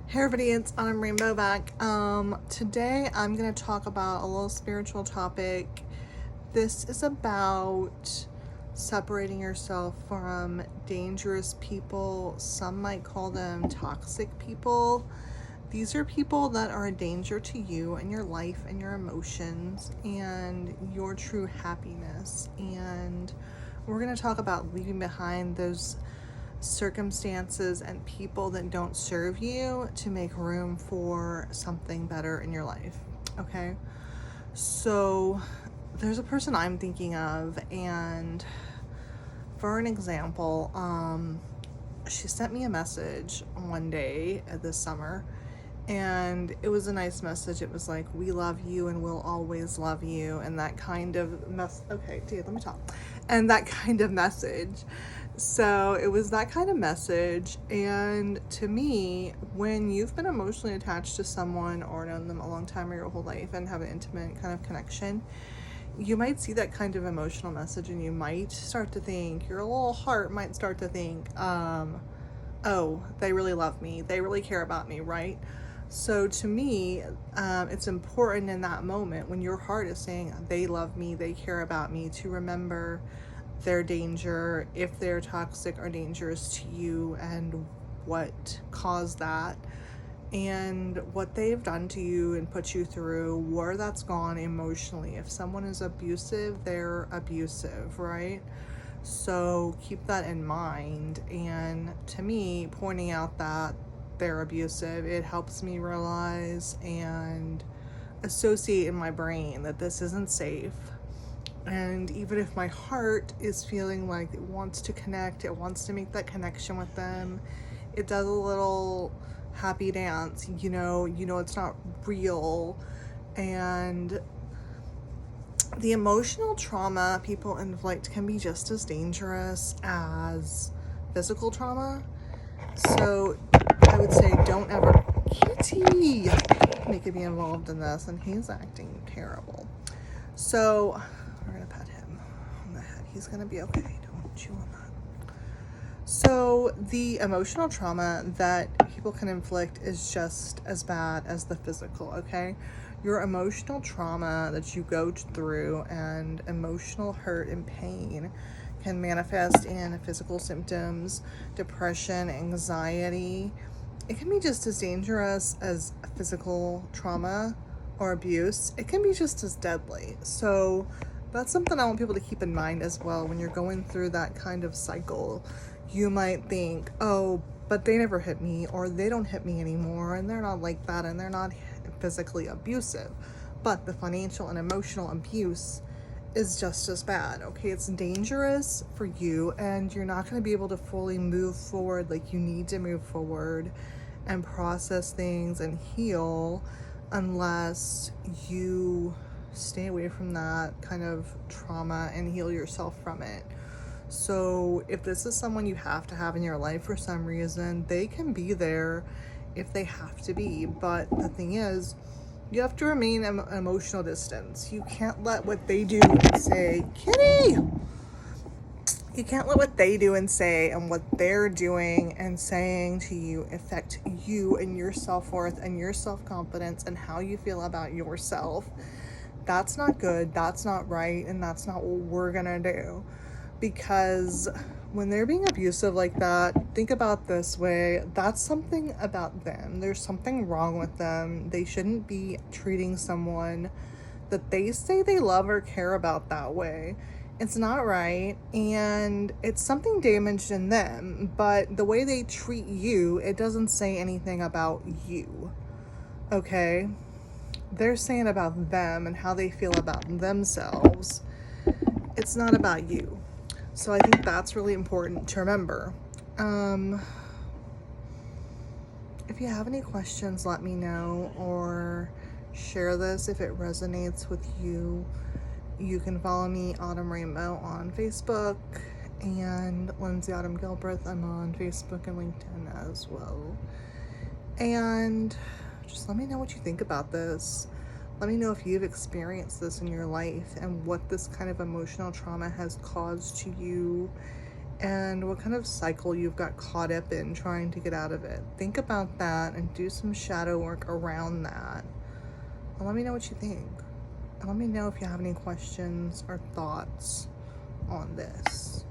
Hey everybody, it's Autumn Rainbow back. Today I'm going to talk about a little spiritual topic. This is about separating yourself from dangerous people. Some might call them toxic people. These are people that are a danger to you and your life and your emotions and your true happiness. And we're going to talk about leaving behind those circumstances and people that don't serve you to make room for something better in your life. Okay, so there's a person I'm thinking of, and for an example, she sent me a message one day this summer, and it was a nice message. It was like, we love you and we'll always love you, and that kind of okay, dude, let me talk. And that kind of message. So it was that kind of message. And to me, when you've been emotionally attached to someone or known them a long time or your whole life and have an intimate kind of connection, you might see that kind of emotional message and you might start to think, your little heart might start to think, oh, they really love me, they really care about me, right? So to me, it's important in that moment when your heart is saying they love me, they care about me, to remember their danger, if they're toxic or dangerous to you, and what caused that, and what they've done to you and put you through, where that's gone emotionally. If someone is abusive, they're abusive, right? So keep that in mind. And to me, pointing out that they're abusive, it helps me realize and associate in my brain that this isn't safe. And even if my heart is feeling like it wants to connect, it wants to make that connection with them, it does a little happy dance, you know it's not real. And the emotional trauma people inflict can be just as dangerous as physical trauma. So I would say, don't ever, Kitty, making me involved in this, and he's acting terrible. So we're gonna pet him on the head. He's gonna be okay. Don't chew on that. So the emotional trauma that people can inflict is just as bad as the physical, okay? Your emotional trauma that you go through and emotional hurt and pain can manifest in physical symptoms, depression, anxiety. It can be just as dangerous as physical trauma or abuse. It can be just as deadly. So that's something I want people to keep in mind as well. When you're going through that kind of cycle, you might think, oh, but they never hit me, or they don't hit me anymore, and they're not like that, and they're not physically abusive. But the financial and emotional abuse is just as bad, okay? It's dangerous for you, and you're not going to be able to fully move forward like you need to move forward and process things and heal unless you stay away from that kind of trauma and heal yourself from it. So if this is someone you have to have in your life for some reason, they can be there if they have to be. But the thing is, you have to remain emotional distance. You can't let what they do and say, Kitty! You can't let what they do and say and what they're doing and saying to you affect you and your self-worth and your self-confidence and how you feel about yourself. That's not good, that's not right, and that's not what we're gonna do. Because when they're being abusive like that, think about this way, that's something about them. There's something wrong with them. They shouldn't be treating someone that they say they love or care about that way. It's not right, and it's something damaged in them, but the way they treat you, it doesn't say anything about you, okay? They're saying about them and how they feel about themselves. It's not about you. So I think that's really important to remember. If you have any questions, let me know, or share this if it resonates with you. You can follow me, Autumn Rainbow, on Facebook, and Lindsay Autumn Gilbreth. I'm on Facebook and LinkedIn as well. And just let me know what you think about this. Let me know if you've experienced this in your life and what this kind of emotional trauma has caused to you and what kind of cycle you've got caught up in trying to get out of it. Think about that and do some shadow work around that. And let me know what you think. And let me know if you have any questions or thoughts on this.